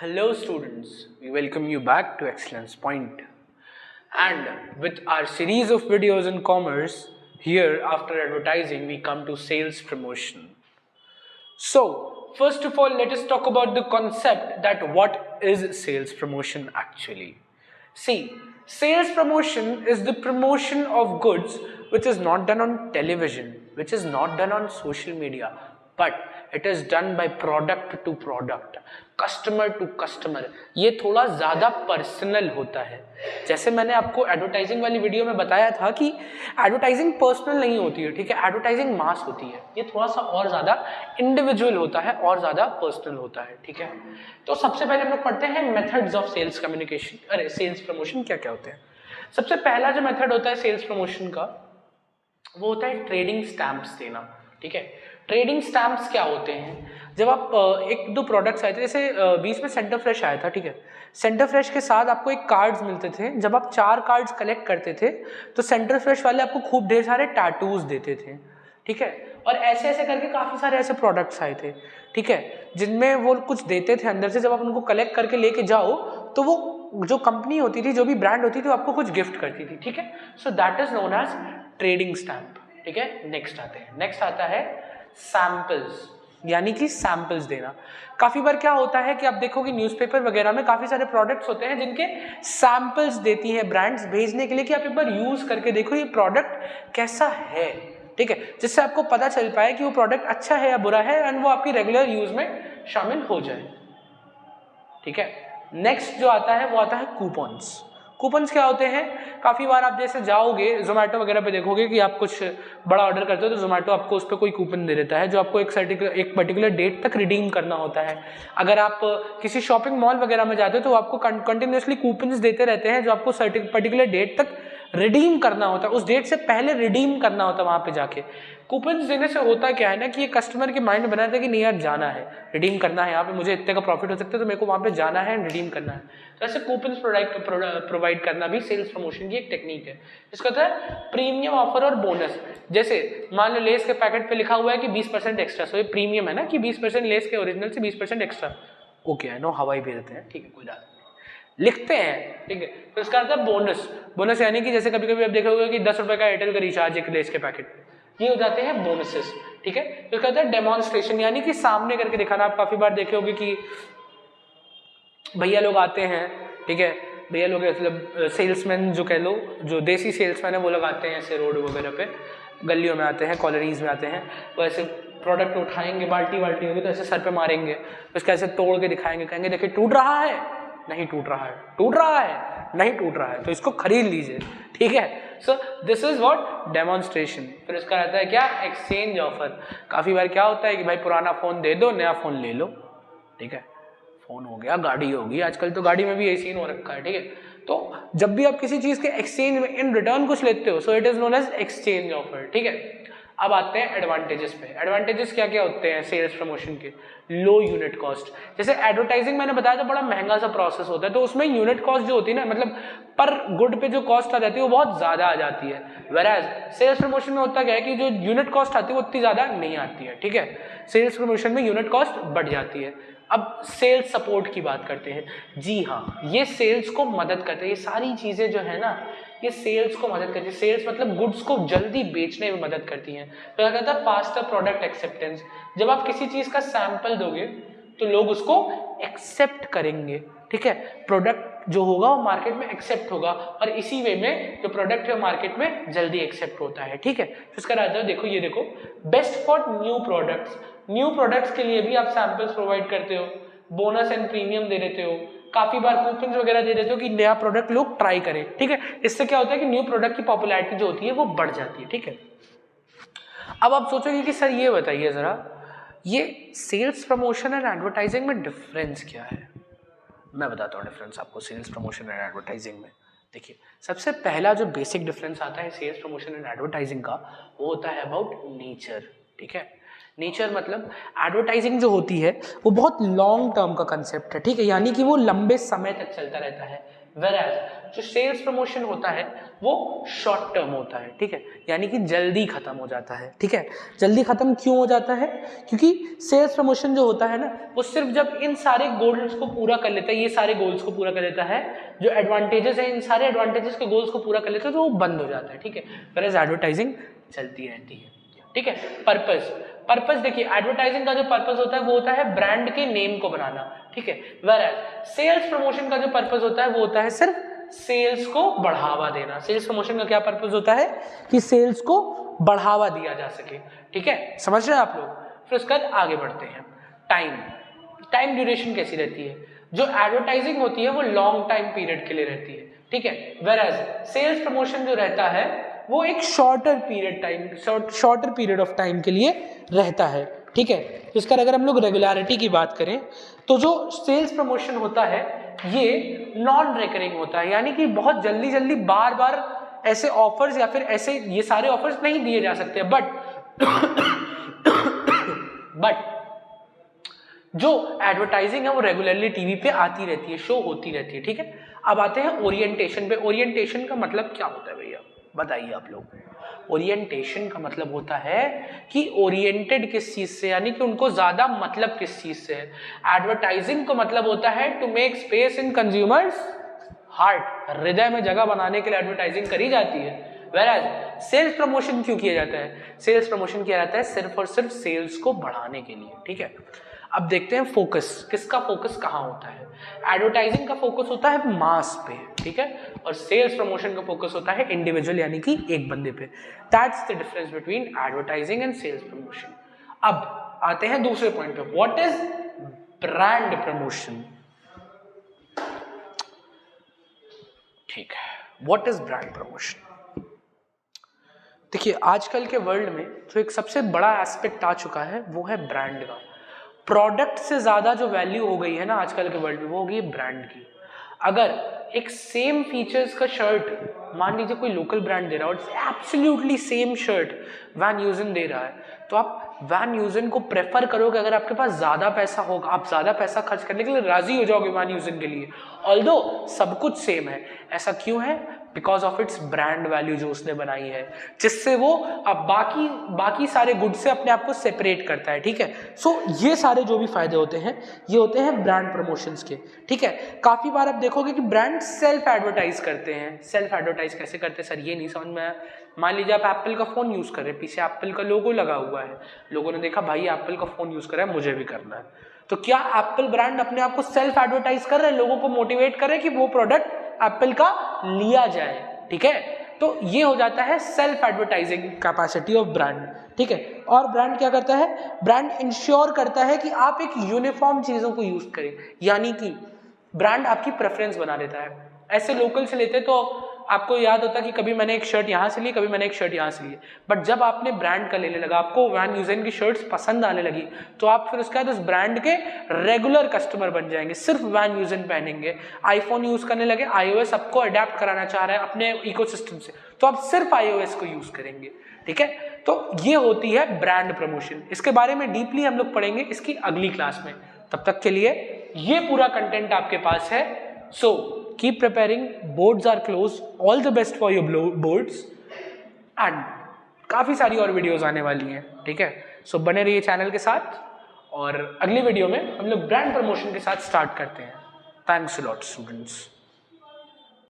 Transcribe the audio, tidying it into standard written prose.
Hello students, we welcome you back to Excellence Point. And with our series of videos in commerce, here after advertising we come to sales promotion. So first of all, let us talk about the concept that what is sales promotion actually. See, sales promotion is the promotion of goods which is not done on television, which is not done on social media, but it is done by product to product, customer to customer. ये थोड़ा ज़्यादा personal होता है. जैसे मैंने आपको advertising वाली video में बताया था कि एडवर्टाइजिंग पर्सनल नहीं होती है, ठीक है, एडवर्टाइजिंग मास होती है. ये थोड़ा सा और ज़्यादा इंडिविजुअल होता है और ज़्यादा पर्सनल होता है, ठीक है. तो सबसे पहले हम लोग पढ़ते हैं मेथड्स ऑफ सेल्स कम्युनिकेशन, अरे सेल्स प्रमोशन क्या क्या होते हैं. सबसे पहला जो मेथड होता है सेल्स प्रमोशन का वो होता है ट्रेडिंग स्टैंप्स देना, ठीक है. ट्रेडिंग स्टैंप्स क्या होते हैं? जब आप एक दो प्रोडक्ट्स आए थे, जैसे बीच में सेंटर फ्रेश आया था, ठीक है. सेंटर फ्रेश के साथ आपको एक कार्ड्स मिलते थे. जब आप 4 कार्ड्स कलेक्ट करते थे तो सेंटर फ्रेश वाले आपको खूब ढेर सारे टैटूज देते थे, ठीक है. और ऐसे ऐसे करके काफ़ी सारे ऐसे प्रोडक्ट्स आए थे, ठीक है, जिनमें वो कुछ देते थे अंदर से. जब आप उनको कलेक्ट करके लेके जाओ तो वो जो कंपनी होती थी, जो भी ब्रांड होती थी, वो आपको कुछ गिफ्ट करती थी, ठीक है. So that is known as trading stamp, ठीक है. नेक्स्ट आता है सैम्पल्स, यानी कि सैम्पल्स देना. काफ़ी बार क्या होता है कि आप देखोगे न्यूज़पेपर वगैरह में काफ़ी सारे प्रोडक्ट्स होते हैं जिनके सैम्पल्स देती हैं ब्रांड्स भेजने के लिए कि आप एक बार यूज़ करके देखो ये प्रोडक्ट कैसा है, ठीक है, जिससे आपको पता चल पाए कि वो प्रोडक्ट अच्छा है या बुरा है एंड वो आपकी रेगुलर यूज़ में शामिल हो जाए, ठीक है. नेक्स्ट जो आता है वो आता है कूपन्स. कूपन्स क्या होते हैं? काफ़ी बार आप जैसे जाओगे जोमेटो वगैरह पे देखोगे कि आप कुछ बड़ा ऑर्डर करते हो तो जोमेटो आपको उस पर कोई कूपन दे देता है जो आपको एक पर्टिकुलर डेट तक रिडीम करना होता है. अगर आप किसी शॉपिंग मॉल वगैरह में जाते हो तो आपको कंटिन्यूसली कूपन्स देते रहते हैं जो आपको पर्टिकुलर डेट तक रिडीम करना होता है. उस डेट से पहले रिडीम करना होता है वहाँ पे जाके. कूपन्स देने से होता क्या है ना कि ये कस्टमर के माइंड में बनाता है कि नहीं यार जाना है, रिडीम करना है, यहाँ पे मुझे इतने का प्रॉफिट हो सकता है तो मेरे को वहाँ पे जाना है एंड रिडीम करना है. तो ऐसे कूपन्स प्रोवाइड करना भी सेल्स प्रमोशन की एक टेक्निक है. इसका होता है प्रीमियम ऑफर और बोनस. जैसे मान लो लेस के पैकेट पे लिखा हुआ है कि 20% एक्स्ट्रा, सो ये प्रीमियम है ना कि 20% लेस के ओरिजिनल से 20% एक्स्ट्रा. ओके, आई नो हवाई भेज देते हैं, ठीक है, कोई बात नहीं, लिखते हैं, ठीक है. तो इसका अर्थ है बोनस. बोनस यानी कि जैसे कभी कभी आप देखोगे कि 10 रुपए का एयरटेल का रिचार्ज एक लेस के पैकेट पे, ये हो जाते हैं बोनसेस, ठीक है. तो कहते हैं डेमोन्स्ट्रेशन, यानी कि सामने करके दिखाना. आप काफी बार देखे होगे कि भैया लोग आते हैं, ठीक है, भैया लोग मतलब सेल्समैन जो कह लो, जो देसी सेल्समैन है वो लोग आते हैं ऐसे रोड वगैरह पे, गलियों में आते हैं, कॉलोनीज में आते हैं, वो ऐसे प्रोडक्ट उठाएंगे, बाल्टी होगी तो ऐसे सर पे मारेंगे, उसका ऐसे तोड़ के दिखाएंगे, कहेंगे देखिए टूट रहा है, नहीं टूट रहा है, टूट रहा है, नहीं टूट रहा है, तो इसको खरीद लीजिए, ठीक है. So this is what demonstration. फिर उसका रहता है क्या? Exchange offer. काफी बार क्या होता है कि भाई पुराना फोन दे दो, नया फोन ले लो, ठीक है. फोन हो गया, गाड़ी होगी, आजकल तो गाड़ी में भी यही सीन हो रखा है, ठीक है. तो जब भी आप किसी चीज के एक्सचेंज में इन रिटर्न कुछ लेते हो, so it is known as exchange offer, ठीक है. अब आते हैं एडवांटेजेस पे. एडवांटेजेस क्या क्या होते हैं सेल्स प्रमोशन के? लो यूनिट कॉस्ट. जैसे एडवर्टाइजिंग मैंने बताया था बड़ा महंगा सा प्रोसेस होता है, तो उसमें यूनिट कॉस्ट जो होती है ना, मतलब पर गुड पे जो कॉस्ट आ जाती है वो बहुत ज्यादा आ जाती है. वेराज सेल्स प्रमोशन में होता क्या है कि जो यूनिट कॉस्ट आती है वो उतनी ज्यादा नहीं आती है, ठीक है. सेल्स प्रमोशन में यूनिट कॉस्ट बढ़ जाती है. अब सेल्स सपोर्ट की बात करते हैं. जी हाँ, ये सेल्स को मदद करते हैं. ये सारी चीजें जो है ना, ये सेल्स को मदद करती है. सेल्स मतलब गुड्स को जल्दी बेचने में मदद करती हैं. तो क्या कहता है? Faster product acceptance. जब आप किसी चीज का सैंपल दोगे तो लोग उसको एक्सेप्ट करेंगे, ठीक है. प्रोडक्ट जो होगा वो मार्केट में एक्सेप्ट होगा और इसी वे में जो प्रोडक्ट है मार्केट में जल्दी एक्सेप्ट होता है, ठीक है. तो इसका राजा देखो, ये देखो, best for new products. New products के लिए भी आप सैंपल्स प्रोवाइड करते हो, बोनस एंड प्रीमियम दे देते हो, काफी बार कूपन्स वगैरह दे देते हो कि नया प्रोडक्ट लोग ट्राई करें, ठीक है. इससे क्या होता है कि न्यू प्रोडक्ट की पॉपुलैरिटी जो होती है वो बढ़ जाती है, ठीक है. अब आप सोचोगे कि सर ये बताइए जरा, ये सेल्स प्रमोशन एंड एडवर्टाइजिंग में डिफरेंस क्या है? मैं बताता हूँ डिफरेंस आपको सेल्स प्रमोशन एंड एडवर्टाइजिंग में. देखिए, सबसे पहला जो बेसिक डिफरेंस आता है सेल्स प्रमोशन एंड एडवर्टाइजिंग का, वो होता है अबाउट नेचर, ठीक है. नेचर मतलब एडवर्टाइजिंग जो होती है वो बहुत लॉन्ग टर्म का कंसेप्ट है, ठीक है, यानी कि वो लंबे समय तक चलता रहता है। वेराज जो सेल्स प्रमोशन होता है वो शॉर्ट टर्म होता है, ठीक है, यानी कि जल्दी खत्म हो जाता है, ठीक है। जल्दी खत्म क्यों हो जाता है? क्योंकि सेल्स प्रमोशन जो होता है ना वो सिर्फ जब इन सारे गोल्स को पूरा कर लेता है, ये सारे गोल्स को पूरा कर लेता है, जो एडवांटेजेस है इन सारे एडवांटेजेस के गोल्स को पूरा कर लेता है तो वो बंद हो जाता है, ठीक है। वेराज एडवर्टाइजिंग चलती रहती है, ठीक है। पर्पस देखिए, एडवर्टाइजिंग का जो पर्पस होता है वो होता है ब्रांड के नेम को बनाना, ठीक है। वेराज सेल्स प्रमोशन का जो पर्पस होता है वो होता है सिर्फ सेल्स को बढ़ावा देना। सेल्स प्रमोशन का क्या पर्पस होता है कि सेल्स को बढ़ावा दिया जा सके, ठीक है, समझ रहे हैं आप लोग। फिर उसके बाद आगे बढ़ते हैं। टाइम ड्यूरेशन कैसी रहती है? जो एडवर्टाइजिंग होती है वो लॉन्ग टाइम पीरियड के लिए रहती है, ठीक है। वेराज सेल्स प्रमोशन जो रहता है वो एक शॉर्टर पीरियड ऑफ टाइम के लिए रहता है, ठीक है। तो इसका अगर हम लोग रेगुलरिटी की बात करें तो जो सेल्स प्रमोशन होता है ये नॉन रिकरिंग होता है, यानी कि बहुत जल्दी बार बार ऐसे ऑफर्स या फिर ऐसे ये सारे ऑफर्स नहीं दिए जा सकते, बट जो एडवर्टाइजिंग है वो रेगुलरली टीवी पे आती रहती है, शो होती रहती है, ठीक है। अब आते हैं ओरिएंटेशन पे। ओरिएंटेशन का मतलब क्या होता है भैया, बताइए आप लोग। ओरिएंटेशन का मतलब होता है कि ओरिएंटेड किस चीज से, यानी कि उनको ज्यादा मतलब किस चीज से है। एडवर्टाइजिंग का मतलब होता है to make space in consumers heart, हृदय में जगह बनाने के लिए एडवर्टाइजिंग करी जाती है। वेराज सेल्स प्रमोशन क्यों किया जाता है? सेल्स प्रमोशन किया जाता है सिर्फ और सिर्फ सेल्स को बढ़ाने के लिए, ठीक है। अब देखते हैं फोकस, किसका फोकस कहाँ होता है। एडवर्टाइजिंग का फोकस होता है मास पे, ठीक है, और सेल्स प्रमोशन का फोकस होता है इंडिविजुअल यानी कि एक बंदे पे। That's the difference between advertising and sales promotion. अब आते हैं दूसरे पॉइंट पे, व्हाट इज ब्रांड प्रमोशन, ठीक है। What is brand promotion? देखिए आजकल के वर्ल्ड में जो एक सबसे बड़ा एस्पेक्ट आ चुका है वो है ब्रांड का। प्रोडक्ट से ज्यादा जो वैल्यू हो गई है ना आजकल के वर्ल्ड में वो हो गई है ब्रांड की। अगर एक सेम फीचर्स का शर्ट मान लीजिए कोई लोकल ब्रांड दे रहा है और एब्सोल्युटली सेम शर्ट वैन यूजन दे रहा है तो आप वैन यूजन को प्रेफर करोगे। अगर आपके पास ज्यादा पैसा होगा आप ज्यादा पैसा खर्च करने के लिए राजी हो जाओगे वैन यूजन के लिए, ऑल्दो सब कुछ सेम है। ऐसा क्यों है? Because of its brand value जो उसने बनाई है, जिससे वो अब बाकी सारे गुड से अपने आप को सेपरेट करता है, ठीक है। सो ये सारे जो भी फायदे होते हैं ये होते हैं ब्रांड प्रमोशंस के, ठीक है। काफी बार आप देखोगे कि ब्रांड सेल्फ एडवर्टाइज करते हैं। सेल्फ एडवर्टाइज कैसे करते हैं सर ये नहीं समझ में आया। मान लीजिए आप एप्पल का फोन यूज कर रहे हैं, पीछे एप्पल का लोगो लगा हुआ है, लोगों ने देखा भाई एप्पल का फोन यूज कर रहा है मुझे भी करना है, तो क्या एप्पल ब्रांड अपने आप को सेल्फ एडवर्टाइज कर रहे हैं, लोगों को मोटिवेट कर रहे हैं कि वो प्रोडक्ट एप्पल का लिया जाए, ठीक है। तो ये हो जाता है self advertising capacity of brand, ठीक है। और ब्रांड क्या करता है? ब्रांड इंश्योर करता है कि आप एक यूनिफॉर्म चीजों को यूज करें, यानी कि ब्रांड आपकी प्रेफरेंस बना देता है। ऐसे लोकल से लेते तो आपको याद होता कि कभी मैंने एक शर्ट यहाँ से ली, कभी मैंने एक शर्ट यहाँ से ली, बट जब आपने ब्रांड का लेने लगा, आपको वैन यूजन की शर्ट्स पसंद आने लगी, तो आप फिर उसके बाद उस ब्रांड के रेगुलर कस्टमर बन जाएंगे, सिर्फ वैन यूजन पहनेंगे। आईफोन यूज करने लगे, iOS सबको अडेप्ट कराना चाह रहा है अपने इकोसिस्टम से, तो आप सिर्फ iOS को यूज करेंगे, ठीक है। तो ये होती है ब्रांड प्रमोशन। इसके बारे में डीपली हम लोग पढ़ेंगे इसकी अगली क्लास में। तब तक के लिए ये पूरा कंटेंट आपके पास है। सो keep preparing, boards are closed, all the best for your boards and काफी सारी और वीडियोस आने वाली हैं, ठीक है। सो बने रहिए चैनल के साथ और अगली वीडियो में हम लोग ब्रांड प्रमोशन के साथ स्टार्ट करते हैं। Thanks a lot students.